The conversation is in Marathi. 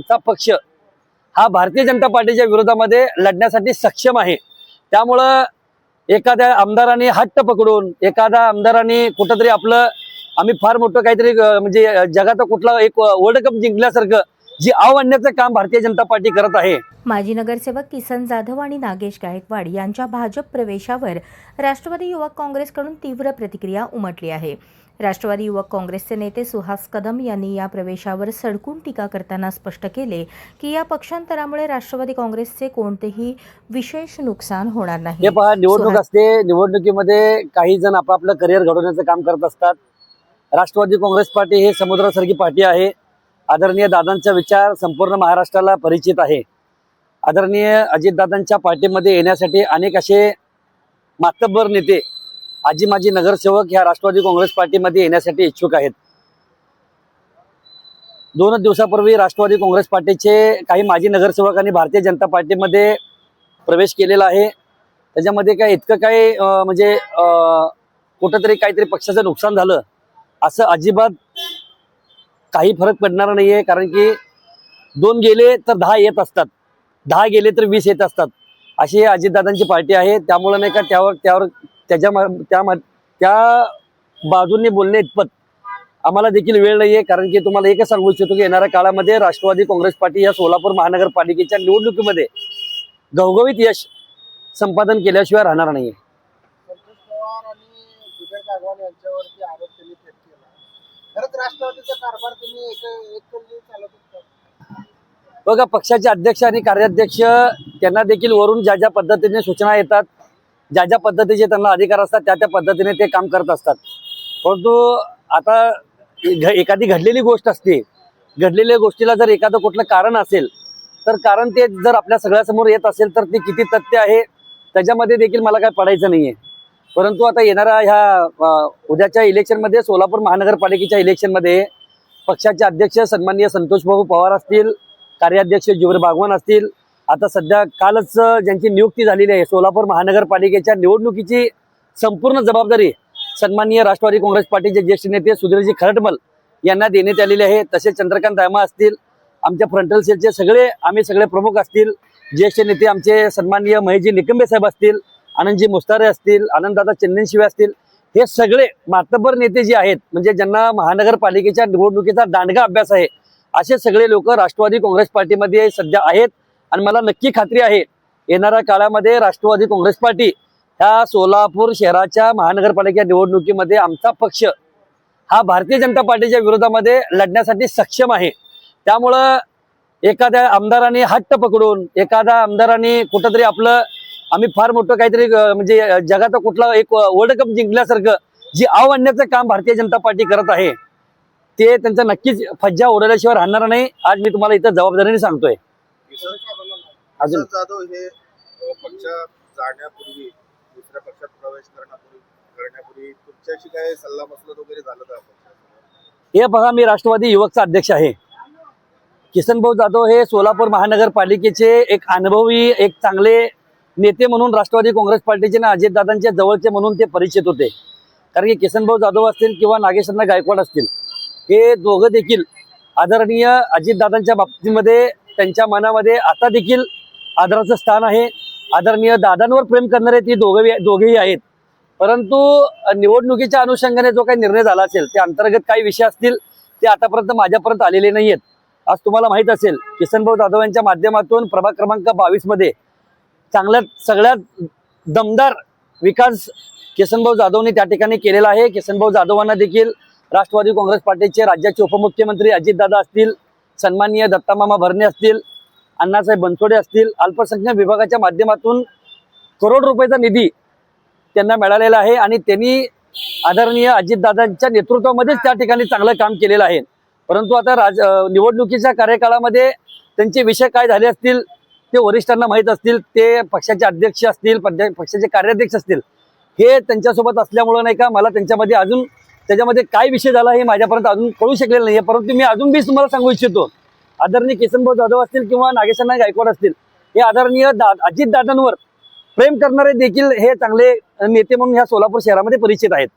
आमचा पक्ष हा भारतीय जनता पार्टीच्या विरोधामध्ये लढण्यासाठी सक्षम आहे। त्यामुळं एखाद्या आमदारांनी हट्ट पकडून एखाद्या आमदारांनी कुठंतरी आपलं आम्ही फार मोठं काहीतरी म्हणजे जगाचा कुठला एक वर्ल्ड कप जिंकल्यासारखं जी आणण्याचं काम भारतीय जनता पार्टी करत आहे। माजी नगरसेवक किसन जाधव आणि नागेश गायकवाड यांच्या भाजप प्रवेशावर राष्ट्रवादी युवक काँग्रेसकडून तीव्र प्रतिक्रिया उमटली आहे। राष्ट्रवादी युवक काँग्रेसचे नेते सुहास कदम यांनी या प्रवेशावर सडकून टीका करताना स्पष्ट केले की या पक्षांतरामुळे राष्ट्रवादी काँग्रेसचे कोणतेही विशेष नुकसान होणार नाही। हे पहा, निवडणूक असते, निवडणुकीमध्ये काही जण आपापलं करिअर घडवण्याचं काम करत असतात। राष्ट्रवादी काँग्रेस पार्टी हे समुद्रासारखी पार्टी आहे। आदरणीय दादांचा विचार संपूर्ण महाराष्ट्राला परिचित आहे। आदरणीय अजितदादांच्या पार्टीमध्ये येण्यासाठी अनेक असे मातब्बर नेते आजी माजी नगरसेवक ह्या राष्ट्रवादी काँग्रेस पार्टीमध्ये येण्यासाठी इच्छुक आहेत। 2 दिवसापूर्वी राष्ट्रवादी काँग्रेस पार्टीचे काही माजी नगरसेवकांनी भारतीय जनता पार्टीमध्ये प्रवेश केलेला आहे। त्याच्यामध्ये काय इतकं काही म्हणजे कुठंतरी काहीतरी पक्षाचं नुकसान झालं असं अजिबात काही फरक पडणार नाहीये। कारण की 2 गेले तर 10 येत असतात, 10 गेले तर 20 येत असतात, अशी अजितदादांची पार्टी आहे। त्यामुळे नाही का त्या बाजूने बोलणे इतपत आम्हाला देखील वेळ नाहीये। कारण की तुम्हाला एकच सांगू इच्छितो की येणाऱ्या काळामध्ये राष्ट्रवादी काँग्रेस पार्टी या सोलापूर महानगरपालिकेच्या निवडणुकीमध्ये घवघवीत यश संपादन केल्याशिवाय राहणार नाहीये। यांच्यावरती आरोप त्यांनी केला, खरंच राष्ट्रवादीचा कारभार तुम्ही एककली चालवत होता। बघा, पक्षाचे अध्यक्ष आणि कार्याध्यक्ष त्यांना देखील वरून ज्या ज्या पद्धतीने सूचना येतात, ज्या ज्या पद्धतीचे त्यांना अधिकार असतात त्या पद्धतीने ते काम करत असतात। परंतु आता एखादी घडलेली गोष्ट असते, घडलेल्या गोष्टीला जर एखादं कुठलं कारण असेल तर कारण ते जर आपल्या सगळ्यासमोर येत असेल तर ते किती तथ्य आहे त्याच्यामध्ये देखील मला काय पडायचं नाहीये। परंतु आता येणाऱ्या ह्या उद्याच्या इलेक्शनमध्ये सोलापूर महानगरपालिकेच्या इलेक्शनमध्ये पक्षाचे अध्यक्ष सन्माननीय संतोषबाबू पवार असतील, कार्याध्यक्ष जुबेर बागवान असतील, आता सध्या कालच ज्यांची नियुक्ती झालेली आहे, सोलापूर महानगरपालिकेच्या निवडणुकीची संपूर्ण जबाबदारी सन्माननीय राष्ट्रवादी काँग्रेस पार्टीचे ज्येष्ठ नेते सुधीरजी खरटमल यांना देण्यात आलेले आहे। तसेच चंद्रकांत दायमा असतील, आमच्या फ्रंटल सेलचे आम्ही सगळे प्रमुख असतील, ज्येष्ठ नेते आमचे सन्माननीय महेशजी निकंबे साहेब असतील, आनंदजी मुस्तारे असतील, आनंददादा चंदनशिवे असतील, हे सगळे मातब्बर नेते जे आहेत, म्हणजे ज्यांना महानगरपालिकेच्या निवडणुकीचा दांडगा अभ्यास आहे, असे सगळे लोक राष्ट्रवादी काँग्रेस पार्टीमध्ये सध्या आहेत। आणि मला नक्की खात्री आहे येणाऱ्या काळामध्ये राष्ट्रवादी काँग्रेस पार्टी ह्या सोलापूर शहराच्या महानगरपालिका निवडणुकीमध्ये आमचा पक्ष हा भारतीय जनता पार्टीच्या विरोधामध्ये लढण्यासाठी सक्षम आहे। त्यामुळं एखाद्या आमदारांनी हट्ट पकडून एखाद्या आमदारांनी कुठंतरी आपलं आम्ही फार मोठं काहीतरी म्हणजे जगाचा कुठला एक वर्ल्ड कप जिंकल्यासारखं जी आणण्याचं काम भारतीय जनता पार्टी करत आहे ते त्यांचा नक्कीच फज्जा उडवल्याशिवाय राहणार नाही। आज मी तुम्हाला इथं जबाबदारीने सांगतोय। अजून जाधव हे पक्षात जाण्यापूर्वी दुसऱ्या पक्षात प्रवेश करण्यापूर्वी तुमच्याशी काय सल्ला मसलत वगैरे झालं का? हे बघा, मी राष्ट्रवादी युवकचा अध्यक्ष आहे। किसनभाऊ जाधव हे सोलापूर महानगरपालिकेचे एक अनुभवी एक चांगले नेते म्हणून राष्ट्रवादी काँग्रेस पार्टीचे ना अजितदादांच्या जवळचे म्हणून ते परिचित होते। कारण की किसनभाऊ जाधव असतील किंवा नागेशअण्णा गायकवाड असतील, हे दोघं देखील आदरणीय अजितदादांच्या बाबतीमध्ये त्यांच्या मनामध्ये आता देखील आदराचं स्थान आहे। आदरणीय दादांवर प्रेम करणारे ती दोघेही आहेत। परंतु निवडणुकीच्या अनुषंगाने जो काही निर्णय झाला असेल त्या अंतर्गत काही विषय असतील ते आतापर्यंत माझ्यापर्यंत आलेले नाही आहेत। आज तुम्हाला माहीत असेल किसनभाऊ जाधव यांच्या माध्यमातून प्रभाग क्रमांक 22 मध्ये सगळ्यात दमदार विकास किसनभाऊ जाधवनी त्या ठिकाणी केलेला आहे। किसनभाऊ जाधवांना देखील राष्ट्रवादी काँग्रेस पार्टीचे राज्याचे उपमुख्यमंत्री अजितदादा असतील, सन्माननीय दत्तामामा भरणे असतील, अण्णासाहेब बनसोडे असतील, अल्पसंख्याक विभागाच्या माध्यमातून करोड रुपयाचा निधी त्यांना मिळालेला आहे आणि त्यांनी आदरणीय अजितदादांच्या नेतृत्वामध्येच त्या ठिकाणी चांगलं काम केलेलं आहे। परंतु आता निवडणुकीच्या कार्यकाळामध्ये त्यांचे विषय काय झाले असतील ते वरिष्ठांना माहीत असतील, ते पक्षाचे अध्यक्ष असतील, पक्षाचे कार्याध्यक्ष असतील, हे त्यांच्यासोबत असल्यामुळे नाही का मला त्याच्यामध्ये काय विषय झाला हे माझ्यापर्यंत अजून कळू शकलेलं नाही। परंतु मी अजून बी तुम्हाला सांगू इच्छितो, आदरणीय किसनभाऊ जाधव असतील किंवा नागेशअण्णा गायकवाड असतील, हे आदरणीय अजितदादांवर प्रेम करणारे देखील हे चांगले नेते म्हणून ह्या सोलापूर शहरामध्ये परिचित आहेत।